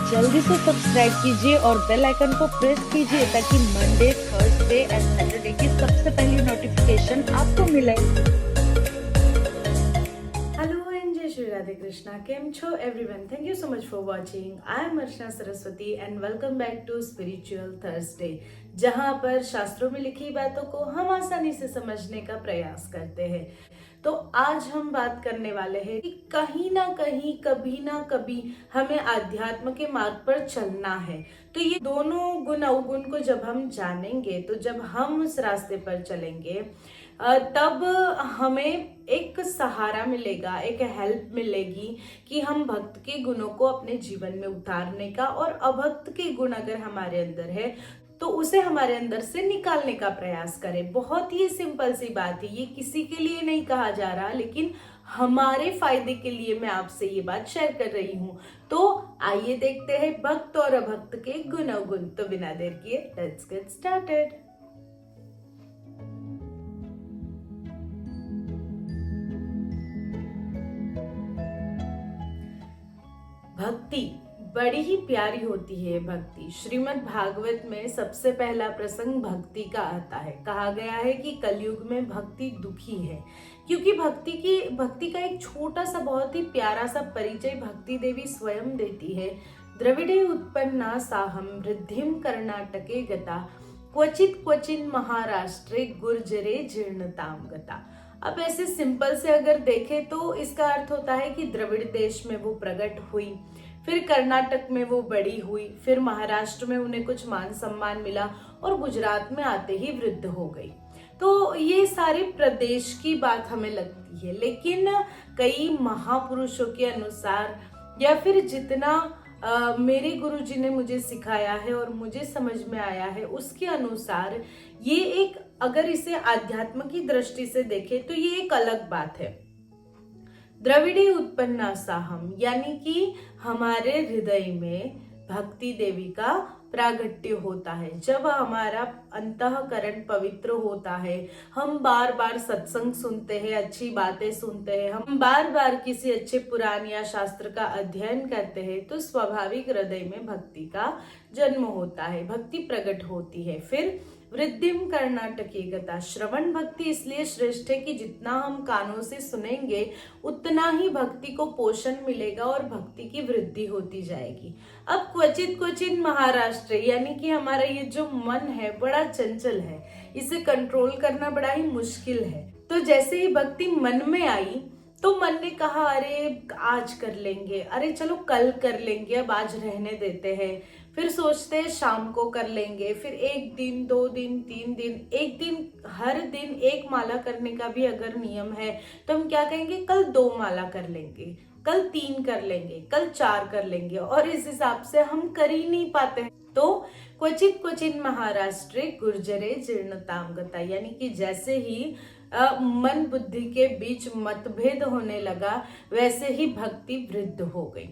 जल्दी से सब्सक्राइब कीजिए और बेल आइकन को प्रेस कीजिए ताकि मंडे, थर्सडे एंड सैटरडे की सबसे पहली नोटिफिकेशन आपको मिले। हेलो एंड जय श्री राधे कृष्णा। केम छो everyone, thank you so much for watching. I am Archana Saraswati and welcome back to spiritual Thursday, जहां पर शास्त्रों में लिखी बातों को हम आसानी से समझने का प्रयास करते हैं। तो आज हम बात करने वाले हैं कि कहीं ना कहीं, कभी ना कभी हमें आध्यात्म के मार्ग पर चलना है। तो ये दोनों गुण अवगुण को जब हम जानेंगे, तो जब हम उस रास्ते पर चलेंगे तब हमें एक सहारा मिलेगा, एक हेल्प मिलेगी कि हम भक्त के गुणों को अपने जीवन में उतारने का, और अभक्त के गुण अगर हमारे अंदर है तो उसे हमारे अंदर से निकालने का प्रयास करें। बहुत ही सिंपल सी बात है, ये किसी के लिए नहीं कहा जा रहा, लेकिन हमारे फायदे के लिए मैं आपसे ये बात शेयर कर रही हूँ। तो आइए देखते हैं भक्त और अभक्त के गुण अवगुण। तो बिना देर किए लेट्स गेट स्टार्टेड। भक्ति बड़ी ही प्यारी होती है। भक्ति श्रीमद् भागवत में सबसे पहला प्रसंग भक्ति का आता है। कहा गया है कि कलयुग में भक्ति दुखी है, क्योंकि भक्ति का एक छोटा सा, बहुत ही प्यारा सा परिचय भक्ति देवी स्वयं देती है। द्रविड़े उत्पन्ना साहम वृद्धिम कर्नाटके गता, क्वचित क्वचिन महाराष्ट्रे गुर्जरे जीर्णताम गता। अब ऐसे सिंपल से अगर देखें तो इसका अर्थ होता है कि द्रविड़ देश में वो प्रकट हुई, फिर कर्नाटक में वो बड़ी हुई, फिर महाराष्ट्र में उन्हें कुछ मान सम्मान मिला और गुजरात में आते ही वृद्ध हो गई। तो ये सारे प्रदेश की बात हमें लगती है, लेकिन कई महापुरुषों के अनुसार, या फिर जितना मेरे गुरुजी ने मुझे सिखाया है और मुझे समझ में आया है, उसके अनुसार ये एक, अगर इसे आध्यात्म की दृष्टि से देखें तो ये एक अलग बात है। द्रविड़े उत्पन्ना साहम, यानी कि हमारे हृदय में भक्ति देवी का प्रागट्य होता है। जब हमारा अंतःकरण पवित्र होता है, हम बार बार सत्संग सुनते हैं, अच्छी बातें सुनते हैं, हम बार बार किसी अच्छे पुराण या शास्त्र का अध्ययन करते हैं, तो स्वाभाविक हृदय में भक्ति का जन्म होता है, भक्ति प्रकट होती है। फिर वृद्धिम कर्नाटकी गता, श्रवण भक्ति इसलिए श्रेष्ठ है कि जितना हम कानों से सुनेंगे उतना ही भक्ति को पोषण मिलेगा और भक्ति की वृद्धि होती जाएगी। अब क्वचित क्वचित महाराष्ट्र, यानी कि हमारा ये जो मन है बड़ा चंचल है, इसे कंट्रोल करना बड़ा ही मुश्किल है। तो जैसे ही भक्ति मन में आई तो मन ने कहा अरे आज कर लेंगे, अरे चलो कल कर लेंगे, अब आज रहने देते हैं। फिर सोचते हैं शाम को कर लेंगे, फिर एक दिन, 2 दिन, 3 दिन, एक दिन, हर दिन एक माला करने का भी अगर नियम है तो हम क्या कहेंगे, कल 2 माला कर लेंगे, कल 3 कर लेंगे, कल 4 कर लेंगे, और इस हिसाब से हम कर ही नहीं पाते हैं। तो क्वचित क्वचित महाराष्ट्रे गुर्जरे जीर्णताम गता, यानी कि जैसे ही मन बुद्धि के बीच मतभेद होने लगा, वैसे ही भक्ति वृद्ध हो गई।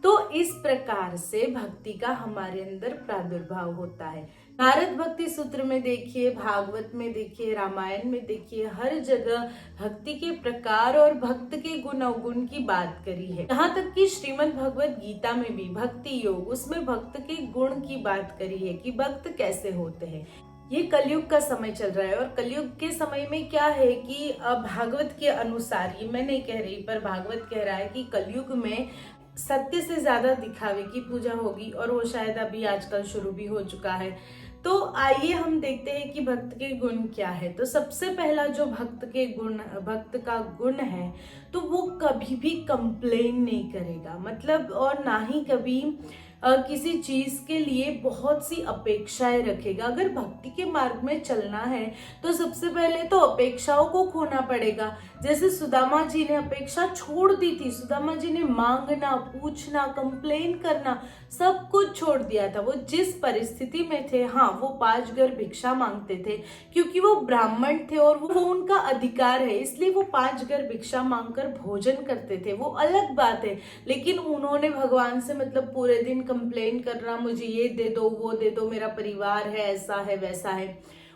तो इस प्रकार से भक्ति का हमारे अंदर प्रादुर्भाव होता है। नारद भक्ति सूत्र में देखिए, भागवत में देखिए, रामायण में देखिए, हर जगह भक्ति के प्रकार और भक्त के गुण अवगुण की बात करी है। यहाँ तक कि श्रीमद् भगवत गीता में भी भक्ति योग, उसमें भक्त के गुण की बात करी है कि भक्त कैसे होते हैं। ये कलयुग का समय चल रहा है, और कलयुग के समय में क्या है कि भागवत के अनुसार, ये मैं नहीं कह रही पर भागवत कह रहा है कि कलयुग में सत्य से ज्यादा दिखावे की पूजा होगी, और वो शायद अभी आजकल शुरू भी हो चुका है। तो आइए हम देखते हैं कि भक्त के गुण क्या है। तो सबसे पहला जो भक्त का गुण है, तो वो कभी भी कंप्लेन नहीं करेगा, मतलब, और ना ही कभी किसी चीज के लिए बहुत सी अपेक्षाएं रखेगा। अगर भक्ति के मार्ग में चलना है तो सबसे पहले तो अपेक्षाओं को खोना पड़ेगा। जैसे सुदामा जी ने अपेक्षा छोड़ दी थी, सुदामा जी ने मांगना, पूछना, कंप्लेन करना, सब कुछ छोड़ दिया था। वो जिस परिस्थिति में थे, हाँ, वो 5 घर भिक्षा मांगते थे क्योंकि वो ब्राह्मण थे और वो उनका अधिकार है, इसलिए वो 5 घर भिक्षा मांगकर भोजन करते थे, वो अलग बात है। लेकिन उन्होंने भगवान से, मतलब, पूरे दिन कंप्लेन करना, मुझे ये दे दो, वो दे दो, मेरा परिवार है, ऐसा है, वैसा है,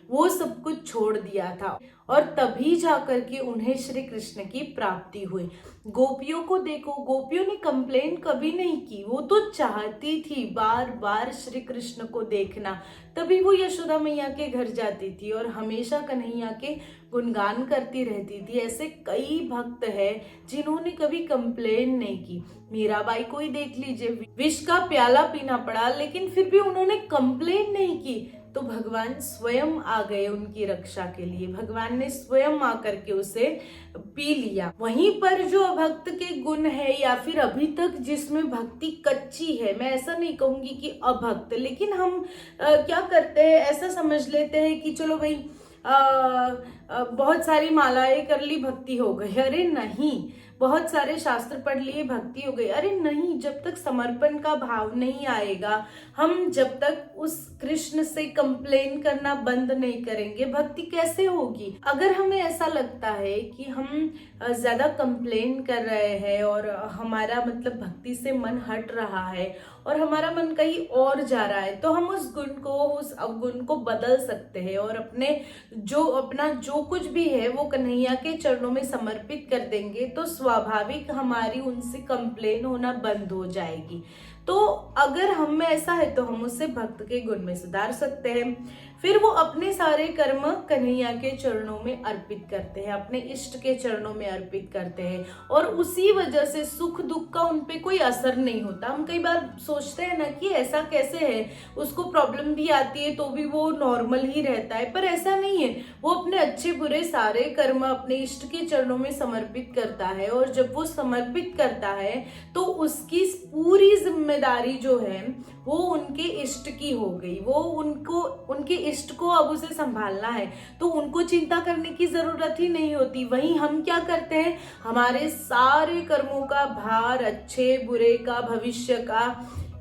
वो सब कुछ छोड़ दिया था और तभी जाकर के उन्हें श्री कृष्ण की प्राप्ति हुई। गोपियों को देखो, गोपियों ने कंप्लेन कभी नहीं की, वो तो चाहती थी बार बार श्री कृष्ण को देखना, तभी वो यशोदा मैया के घर जाती थी और हमेशा कन्हैया के गुणगान करती रहती थी। ऐसे कई भक्त हैं जिन्होंने कभी कंप्लेन नहीं की। मीराबाई को ही देख लीजिए, विष का प्याला पीना पड़ा लेकिन फिर भी उन्होंने कंप्लेन नहीं की, तो भगवान स्वयं आ गए उनकी रक्षा के लिए। भगवान ने स्वयं आकर के उसे पी लिया। वहीं पर जो अभक्त के गुण है या फिर अभी तक जिसमें भक्ति कच्ची है, मैं ऐसा नहीं कहूंगी कि अभक्त, लेकिन हम क्या करते हैं, ऐसा समझ लेते हैं कि चलो भाई बहुत सारी मालाएं कर ली भक्ति हो गई। अरे नहीं, बहुत सारे शास्त्र पढ़ लिए भक्ति हो गई। अरे नहीं, जब तक समर्पण का भाव नहीं आएगा, हम जब तक उस कृष्ण से कंप्लेन करना बंद नहीं करेंगे, भक्ति कैसे होगी। अगर हमें ऐसा लगता है कि हम ज्यादा कंप्लेन कर रहे हैं और हमारा मतलब भक्ति से मन हट रहा है और हमारा मन कहीं और जा रहा है, तो हम उस अवगुण को बदल सकते हैं और अपना जो कुछ भी है वो कन्हैया के चरणों में समर्पित कर देंगे, तो स्वाभाविक हमारी उनसे कंप्लेन होना बंद हो जाएगी। तो अगर हम में ऐसा है तो हम उससे भक्त के गुण में सुधार सकते हैं। फिर वो अपने सारे कर्म कन्हैया के चरणों में अर्पित करते हैं, अपने इष्ट के चरणों में अर्पित करते हैं और उसी वजह से सुख दुख का उन पे कोई असर नहीं होता। हम कई बार सोचते हैं ना कि ऐसा कैसे है, उसको प्रॉब्लम भी आती है तो भी वो नॉर्मल ही रहता है, पर ऐसा नहीं है। वो अपने अच्छे बुरे सारे कर्म अपने इष्ट के चरणों में समर्पित करता है और जब वो समर्पित करता है तो उसकी पूरी जिम्मेदारी जो है वो उनके इष्ट की हो गई। वो उनके इष्ट को अब उसे संभालना है, तो उनको चिंता करने की जरूरत ही नहीं होती। वहीं हम क्या करते हैं, हमारे सारे कर्मों का भार, अच्छे बुरे का, भविष्य का,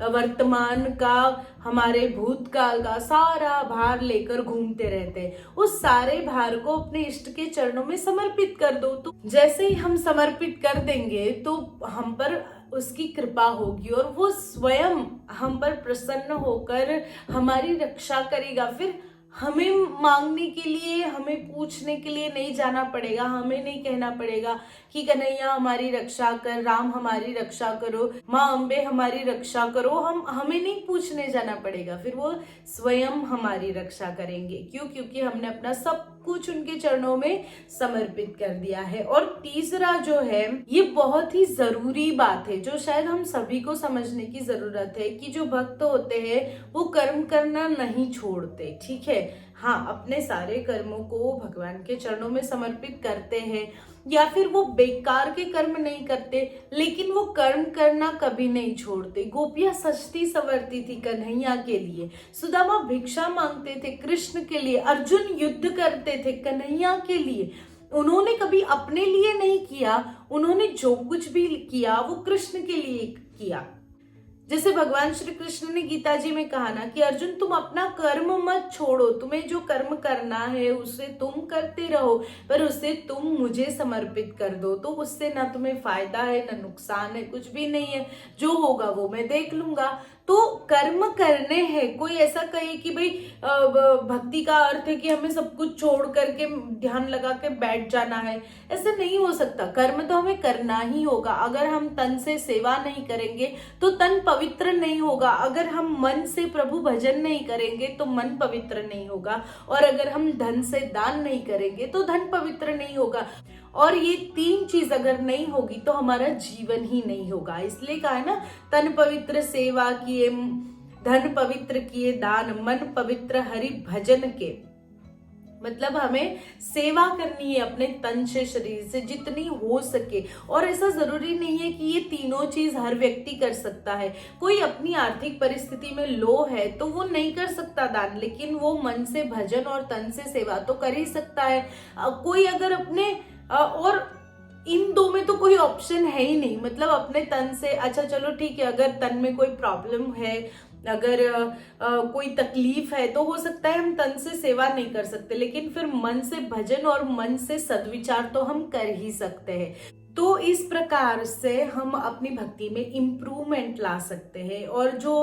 वर्तमान का, हमारे भूतकाल का सारा भार लेकर घूमते रहते हैं। उस सारे भार को अपने इष्ट के चरणों में समर्पित कर दो। तो जैसे ही हम समर्पित कर देंगे तो हम पर उसकी कृपा होगी और वो स्वयं हम पर प्रसन्न होकर हमारी रक्षा करेगा। फिर हमें मांगने के लिए, हमें पूछने के लिए नहीं जाना पड़ेगा, हमें नहीं कहना पड़ेगा कि कन्हैया हमारी रक्षा कर, राम हमारी रक्षा करो, माँ अम्बे हमारी रक्षा करो। हमें नहीं पूछने जाना पड़ेगा, फिर वो स्वयं हमारी रक्षा करेंगे। क्यों? क्योंकि हमने अपना सब कुछ उनके चरणों में समर्पित कर दिया है। और तीसरा जो है, ये बहुत ही जरूरी बात है जो शायद हम सभी को समझने की जरूरत है कि जो भक्त होते हैं वो कर्म करना नहीं छोड़ते। ठीक है, हाँ, अपने सारे कर्मों को भगवान के चरणों में समर्पित करते हैं या फिर वो बेकार के कर्म नहीं करते, लेकिन वो कर्म करना कभी नहीं छोड़ते। गोपियां सजती संवरती थी कन्हैया के लिए, सुदामा भिक्षा मांगते थे कृष्ण के लिए, अर्जुन युद्ध करते थे कन्हैया के लिए। उन्होंने कभी अपने लिए नहीं किया, उन्होंने जो कुछ भी किया वो कृष्ण के लिए किया। जैसे भगवान श्री कृष्ण ने गीता जी में कहा ना कि अर्जुन तुम अपना कर्म मत छोड़ो, तुम्हें जो कर्म करना है उसे तुम करते रहो, पर उसे तुम मुझे समर्पित कर दो, तो उससे ना तुम्हें फायदा है ना नुकसान है, कुछ भी नहीं है, जो होगा वो मैं देख लूंगा। तो कर्म करने हैं। कोई ऐसा कहे कि भाई भक्ति का अर्थ है कि हमें सब कुछ छोड़ करके ध्यान लगा के बैठ जाना है, ऐसा नहीं हो सकता। कर्म तो हमें करना ही होगा। अगर हम तन से सेवा नहीं करेंगे तो तन पवित्र नहीं होगा, अगर हम मन से प्रभु भजन नहीं करेंगे तो मन पवित्र नहीं होगा, और अगर हम धन से दान नहीं करेंगे तो धन पवित्र नहीं होगा। और ये तीन चीज अगर नहीं होगी तो हमारा जीवन ही नहीं होगा। इसलिए कहा है ना, तन पवित्र सेवा किए, धन पवित्र किए दान, मन पवित्र हरि भजन के। मतलब हमें सेवा करनी है अपने तन से, शरीर से, जितनी हो सके। और ऐसा जरूरी नहीं है कि ये तीनों चीज हर व्यक्ति कर सकता है। कोई अपनी आर्थिक परिस्थिति में लो है तो वो नहीं कर सकता दान, लेकिन वो मन से भजन और तन से सेवा तो कर ही सकता है। कोई अगर अपने और इन दो में तो कोई ऑप्शन है ही नहीं, मतलब अपने तन से, अच्छा चलो ठीक है, अगर तन में कोई प्रॉब्लम है, अगर कोई तकलीफ है तो हो सकता है हम तन से सेवा नहीं कर सकते, लेकिन फिर मन से भजन और मन से सद्विचार तो हम कर ही सकते हैं। तो इस प्रकार से हम अपनी भक्ति में इम्प्रूवमेंट ला सकते हैं। और जो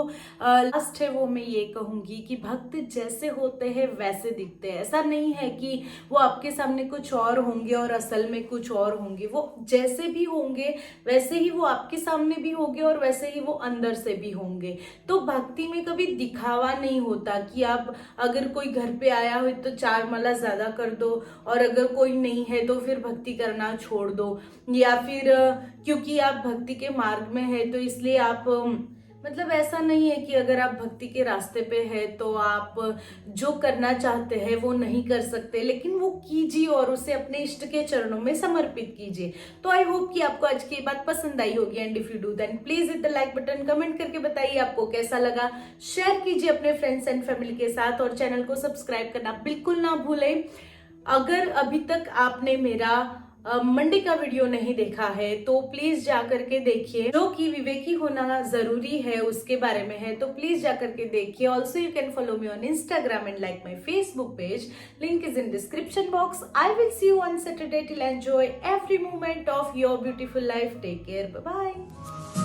लास्ट है वो मैं ये कहूंगी कि भक्त जैसे होते हैं वैसे दिखते हैं। ऐसा नहीं है कि वो आपके सामने कुछ और होंगे और असल में कुछ और होंगे। वो जैसे भी होंगे वैसे ही वो आपके सामने भी होंगे और वैसे ही वो अंदर से भी होंगे। तो भक्ति में कभी दिखावा नहीं होता कि आप अगर कोई घर पे आया हो तो 4 माला ज्यादा कर दो, और अगर कोई नहीं है तो फिर भक्ति करना छोड़ दो, या फिर क्योंकि आप भक्ति के मार्ग में है तो इसलिए आप मतलब ऐसा नहीं है कि अगर आप भक्ति के रास्ते पे है तो आप जो करना चाहते हैं वो नहीं कर सकते, लेकिन वो कीजिए और उसे अपने इष्ट के चरणों में समर्पित कीजिए। तो आई होप कि आपको आज की बात पसंद आई होगी, and if you do then please hit the like button, comment करके बताइए आपको कैसा लगा, शेयर कीजिए अपने फ्रेंड्स एंड फैमिली के साथ, और चैनल को सब्सक्राइब करना बिल्कुल ना भूलें। अगर अभी तक आपने मेरा मंडे का वीडियो नहीं देखा है तो प्लीज जा करके देखिए, जो कि विवेकी होना जरूरी है उसके बारे में है, तो प्लीज जा करके देखिए। Also you can follow me on Instagram and like my Facebook page, link is in description box. I will see you on Saturday, till enjoy every moment of your beautiful life. Take care, bye bye.